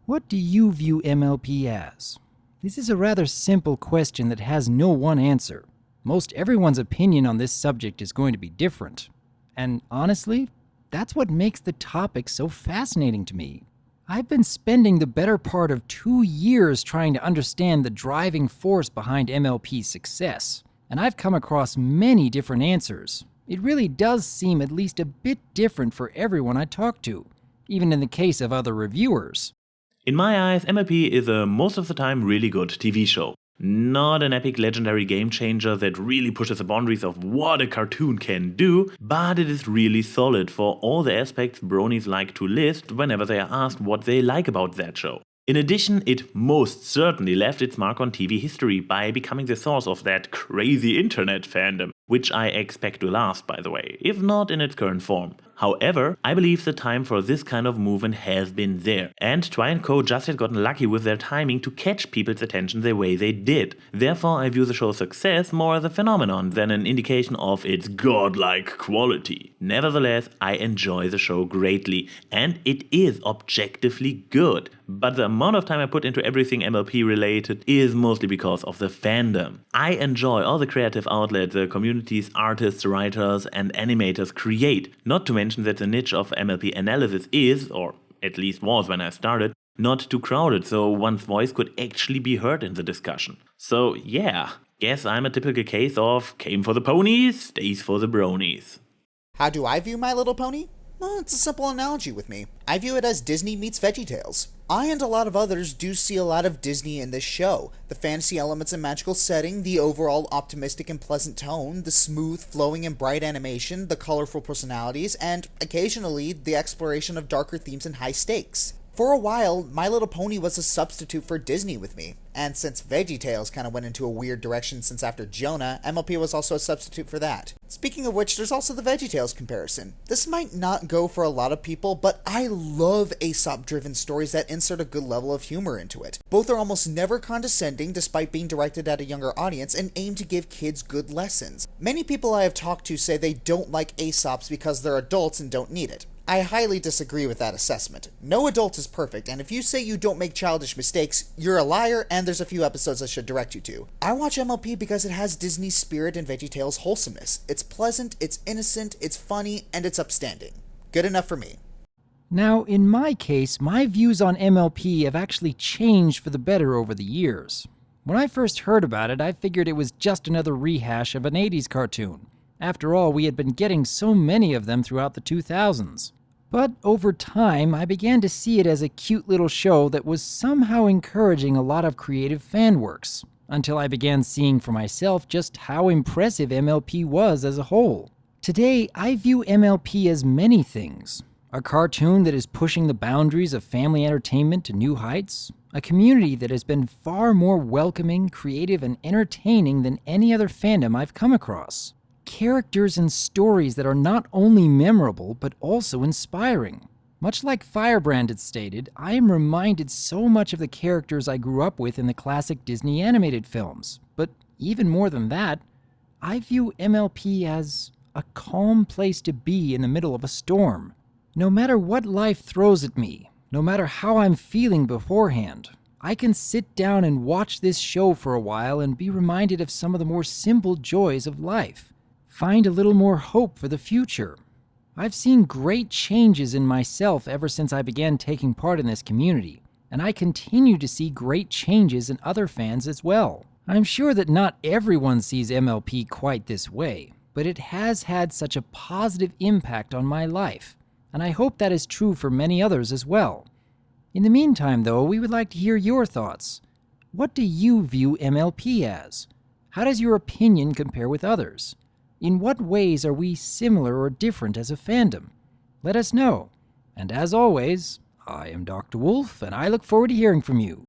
What do you view MLP as? This is a rather simple question that has no one answer. Most everyone's opinion on this subject is going to be different. And honestly, that's what makes the topic so fascinating to me. I've been spending the better part of 2 years trying to understand the driving force behind MLP's success, and I've come across many different answers. It really does seem at least a bit different for everyone I talk to, even in the case of other reviewers. In my eyes, MLP is a most of the time really good TV show. Not an epic legendary game changer that really pushes the boundaries of what a cartoon can do, but it is really solid for all the aspects bronies like to list whenever they are asked what they like about that show. In addition, it most certainly left its mark on TV history by becoming the source of that crazy internet fandom, which I expect to last, by the way, if not in its current form. However, I believe the time for this kind of movement has been there, and Twi & Co just had gotten lucky with their timing to catch people's attention the way they did. Therefore, I view the show's success more as a phenomenon than an indication of its godlike quality. Nevertheless, I enjoy the show greatly, and it is objectively good. But the amount of time I put into everything MLP related is mostly because of the fandom. I enjoy all the creative outlets the communities, artists, writers, and animators create, not to mention that the niche of MLP analysis is, or at least was when I started, not too crowded, so one's voice could actually be heard in the discussion. So yeah, guess I'm a typical case of came for the ponies, stays for the bronies. How do I view My Little Pony? Well, it's a simple analogy with me. I view it as Disney meets VeggieTales. I and a lot of others do see a lot of Disney in this show. The fantasy elements and magical setting, the overall optimistic and pleasant tone, the smooth, flowing and bright animation, the colorful personalities, and occasionally the exploration of darker themes and high stakes. For a while, My Little Pony was a substitute for Disney with me, and since VeggieTales kind of went into a weird direction since after Jonah, MLP was also a substitute for that. Speaking of which, there's also the VeggieTales comparison. This might not go for a lot of people, but I love Aesop-driven stories that insert a good level of humor into it. Both are almost never condescending despite being directed at a younger audience and aim to give kids good lessons. Many people I have talked to say they don't like Aesops because they're adults and don't need it. I highly disagree with that assessment. No adult is perfect, and if you say you don't make childish mistakes, you're a liar, and there's a few episodes I should direct you to. I watch MLP because it has Disney's spirit and VeggieTales' wholesomeness. It's pleasant, it's innocent, it's funny, and it's upstanding. Good enough for me. Now, in my case, my views on MLP have actually changed for the better over the years. When I first heard about it, I figured it was just another rehash of an 80s cartoon. After all, we had been getting so many of them throughout the 2000s. But over time, I began to see it as a cute little show that was somehow encouraging a lot of creative fan works, until I began seeing for myself just how impressive MLP was as a whole. Today, I view MLP as many things. A cartoon that is pushing the boundaries of family entertainment to new heights, a community that has been far more welcoming, creative, and entertaining than any other fandom I've come across. Characters and stories that are not only memorable, but also inspiring. Much like Firebrand had stated, I am reminded so much of the characters I grew up with in the classic Disney animated films. But even more than that, I view MLP as a calm place to be in the middle of a storm. No matter what life throws at me, no matter how I'm feeling beforehand, I can sit down and watch this show for a while and be reminded of some of the more simple joys of life. Find a little more hope for the future. I've seen great changes in myself ever since I began taking part in this community, and I continue to see great changes in other fans as well. I'm sure that not everyone sees MLP quite this way, but it has had such a positive impact on my life, and I hope that is true for many others as well. In the meantime, though, we would like to hear your thoughts. What do you view MLP as? How does your opinion compare with others? In what ways are we similar or different as a fandom? Let us know. And as always, I am DRWolf, and I look forward to hearing from you.